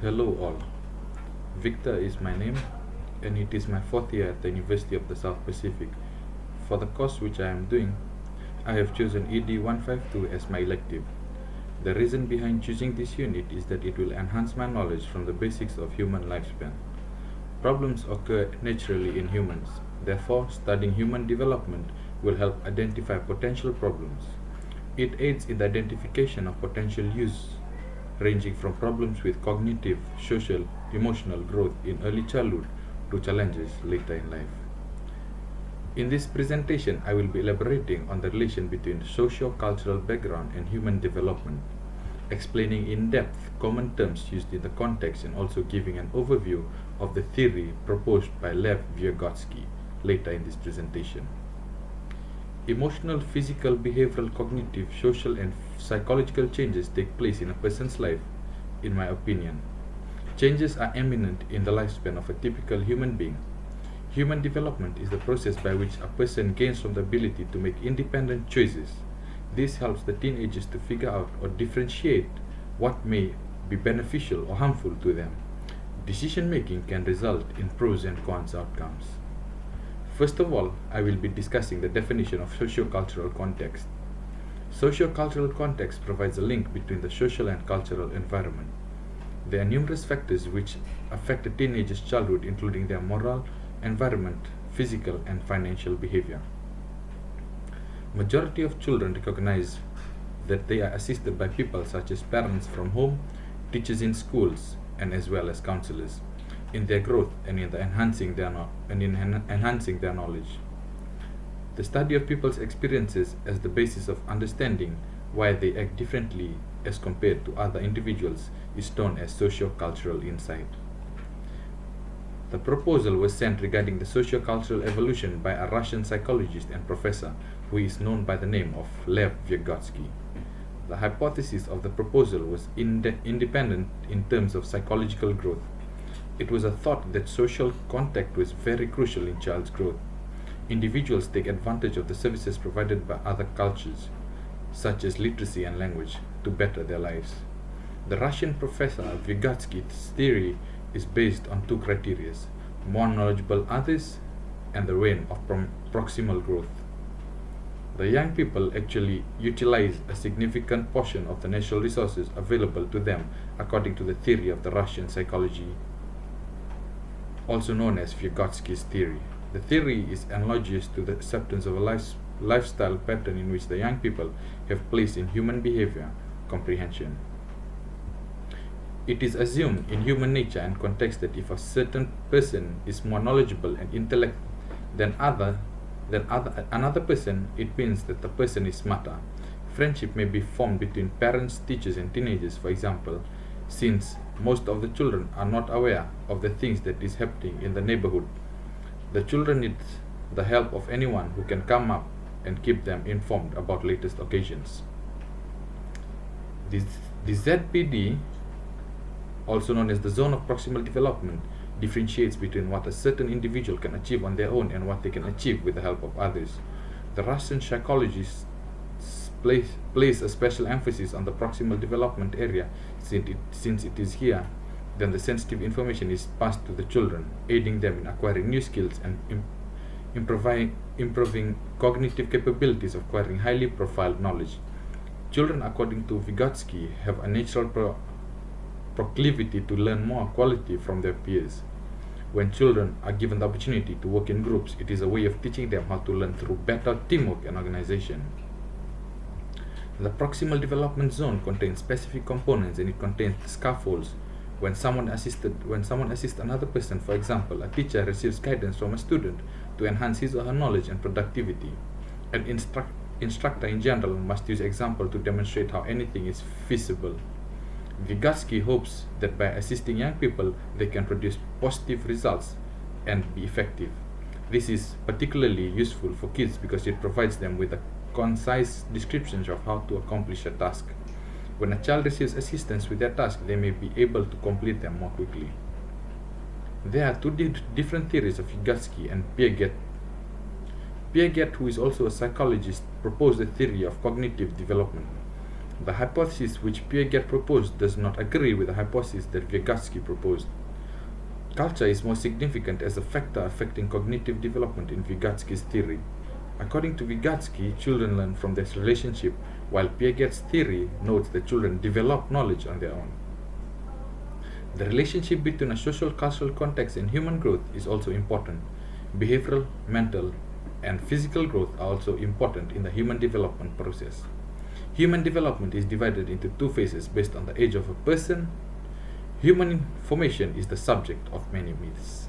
Hello all. Victor is my name and it is my fourth year at the University of the South Pacific. For the course which I am doing, I have chosen ED152 as my elective. The reason behind choosing this unit is that it will enhance my knowledge from the basics of human lifespan. Problems occur naturally in humans. Therefore, studying human development will help identify potential problems. It aids in the identification of potential use ranging from problems with cognitive, social, emotional growth in early childhood to challenges later in life. In this presentation, I will be elaborating on the relation between socio-cultural background and human development, explaining in depth common terms used in the context and also giving an overview of the theory proposed by Lev Vygotsky later in this presentation. Emotional, physical, behavioral, cognitive, social, and psychological changes take place in a person's life, in my opinion. Changes are imminent in the lifespan of a typical human being. Human development is the process by which a person gains from the ability to make independent choices. This helps the teenagers to figure out or differentiate what may be beneficial or harmful to them. Decision making can result in pros and cons outcomes. First of all, I will be discussing the definition of socio-cultural context. Socio-cultural context provides a link between the social and cultural environment. There are numerous factors which affect a teenager's childhood, including their moral, environment, physical, and financial behavior. Majority of children recognize that they are assisted by people such as parents from home, teachers in schools, and as well as counselors in their growth and in enhancing their knowledge. The study of people's experiences as the basis of understanding why they act differently as compared to other individuals is known as socio-cultural insight. The proposal was sent regarding the socio-cultural evolution by a Russian psychologist and professor who is known by the name of Lev Vygotsky. The hypothesis of the proposal was independent in terms of psychological growth. It was a thought that social contact was very crucial in child's growth. Individuals take advantage of the services provided by other cultures, such as literacy and language, to better their lives. The Russian professor Vygotsky's theory is based on two criteria: more knowledgeable others and the reign of proximal growth. The young people actually utilize a significant portion of the natural resources available to them according to the theory of the Russian psychology, also known as Vygotsky's theory. The theory is analogous to the acceptance of a lifestyle pattern in which the young people have place in human behavior comprehension. It is assumed in human nature and context that if a certain person is more knowledgeable and intellect than another person, it means that the person is smarter. Friendship may be formed between parents, teachers, and teenagers, for example, since most of the children are not aware of the things that is happening in the neighborhood. The children need the help of anyone who can come up and keep them informed about latest occasions. The ZPD, also known as the zone of proximal development, differentiates between what a certain individual can achieve on their own and what they can achieve with the help of others. The Russian psychologists place a special emphasis on the proximal development area since it is here then the sensitive information is passed to the children, aiding them in acquiring new skills and improving cognitive capabilities of acquiring highly profiled knowledge. Children, according to Vygotsky, have a natural proclivity to learn more quality from their peers. When children are given the opportunity to work in groups, it is a way of teaching them how to learn through better teamwork and organization. The proximal development zone contains specific components and it contains the scaffolds. When someone assists another person, for example, a teacher receives guidance from a student to enhance his or her knowledge and productivity. An instructor in general must use example to demonstrate how anything is feasible. Vygotsky hopes that by assisting young people, they can produce positive results and be effective. This is particularly useful for kids because it provides them with a concise description of how to accomplish a task. When a child receives assistance with their task, they may be able to complete them more quickly. There are two different theories of Vygotsky and Piaget. Piaget, who is also a psychologist, proposed a theory of cognitive development. The hypothesis which Piaget proposed does not agree with the hypothesis that Vygotsky proposed. Culture is more significant as a factor affecting cognitive development in Vygotsky's theory. According to Vygotsky, children learn from their relationship, while Piaget's theory notes that children develop knowledge on their own. The relationship between a social cultural context and human growth is also important. Behavioral, mental, and physical growth are also important in the human development process. Human development is divided into two phases based on the age of a person. Human formation is the subject of many myths.